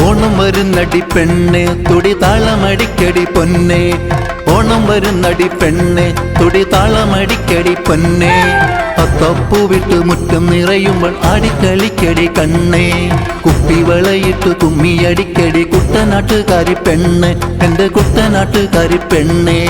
ഓണം വരുന്നടി പെണ്ണെ തുടി താളമടിക്കടി പൊന്നെ ഓണം വരുന്നടി പെണ്ണെ തുടി താളമടിക്കടി പൊന്നെ അത്തപ്പൂ വിട്ട് മുറ്റം നിറയുമ്പോൾ ആടിക്കളിക്കടി കണ്ണേ കുപ്പിവളയിട്ട് കുമ്മിയടിക്കടി കുട്ടനാട്ടുകാരി പെണ്ണ് എന്റെ കുട്ടനാട്ടുകാരി പെണ്ണേ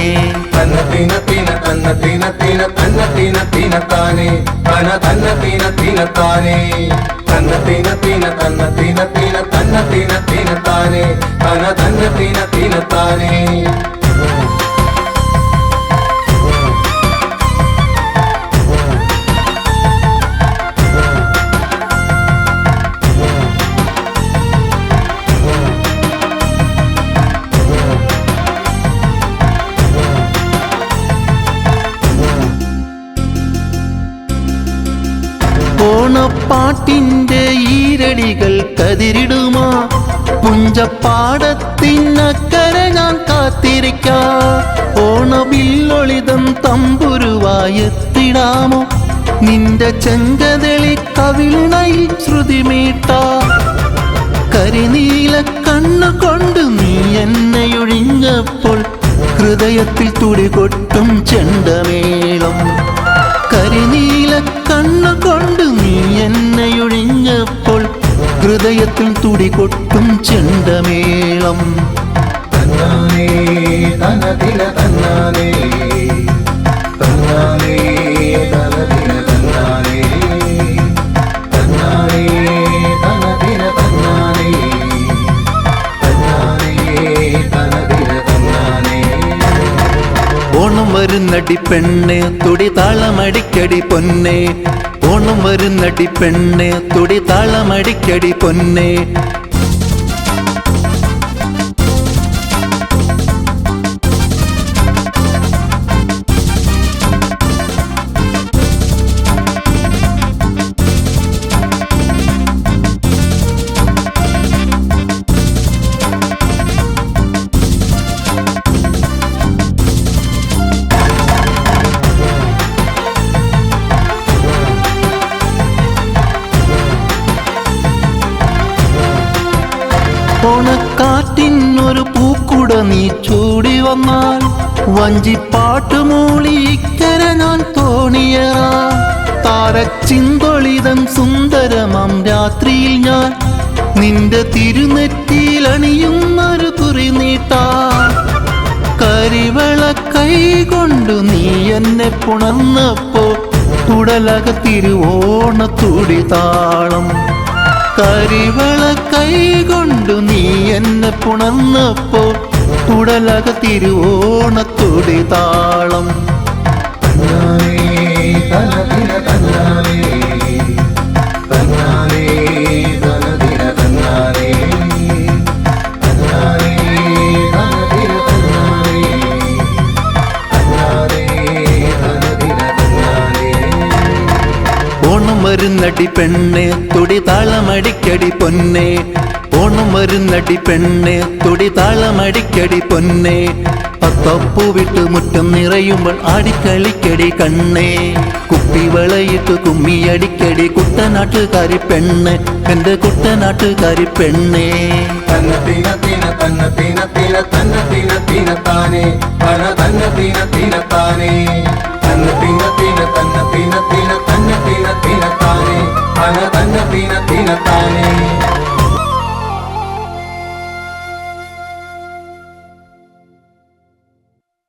ഓണപ്പാട്ടിന്റെ ഈരടികൾ കതിരിടുമാ പുഞ്ചപ്പാടത്തിനക്കരെ ഞാൻ കാത്തിരിക്കാം ഓണവില്ലൊളിതം തമ്പുരുവായെത്തിടാമോ നിന്റെ ചെങ്കതളി കവിളിണയിൽ ശ്രുതിമീട്ട കരിനീല കണ്ണു കൊണ്ട് നീ എന്നെയൊഴിഞ്ഞപ്പോൾ ഹൃദയത്തിൽ തുടികൊട്ടും ചെണ്ടമേളം കരിനീല കണ്ണു കൊണ്ട് നീ എന്നെയൊഴിഞ്ഞപ്പോൾ ഹൃദയത്തിൽ തുടികൊട്ടും ചെണ്ടമേളം തന്നാനേ തനതില തന്നാനേ തന്നാനേ തനതില തന്നാനേ തന്നാനേ തനതില തന്നാനേ തന്നാനേ തനതില തന്നാനേ ഓണം വരുന്നടി പെണ്ണെ തുടി താളമടിക്കടി പൊന്നെ ഓണം വരുന്നടി പെണ്ണെ തുടി താളമടിക്കടി പൊന്നെ ഓണക്കാറ്റിനൊരു പൂക്കുട നീ ചൂടി വന്നാൽ വഞ്ചിപ്പാട്ട് മൂളി ഇക്കരെ ഞാൻ തോണിയറാ താരച്ചിന്തൊളിതം സുന്ദരമാം രാത്രിയിൽ ഞാൻ നിന്റെ തിരുനെറ്റിയിൽ അണിയുന്നൊരു കുറി നീട്ടാ കരിവള കൈ കൊണ്ടു നീ എന്നെ പുണർന്നപ്പോ ഉടലകത്തിരുവോണത്തുടി താളം കരിവള കൈ കൊണ്ടു നീ എന്നെ പുണർന്നപ്പോ ഉടലകത്തിരുവോണത്തുടി താളം തന്നാനേ തനതില തന്നാനേ തന്നാനേ തനതില തന്നാനേ തന്നാനേ തനതില തന്നാനേ തന്നാനേ തനതില തന്നാനേ ഓണം വരുന്നടി പെണ്ണെ തുടി താളമടിക്കടി പൊന്നെ ഓണം വരുന്നടി പെണ്ണെ തുടി താളമടിക്കടി പൊന്നെ അത്തപ്പൂ വിട്ട് മുറ്റം നിറയുമ്പോൾ ആടിക്കളിക്കടി കണ്ണേ കുപ്പിവളയിട്ട് കുമ്മിയടിക്കടി കുട്ടനാട്ടുകാരി പെണ്ണ് എന്റെ കുട്ടനാട്ടുകാരി പെണ്ണേ തന്നതിന തിന തന്നതിന തിന തന്നതിന തിന താനേ തന തന്നതിന തിന താനേ തന്നതിന തിന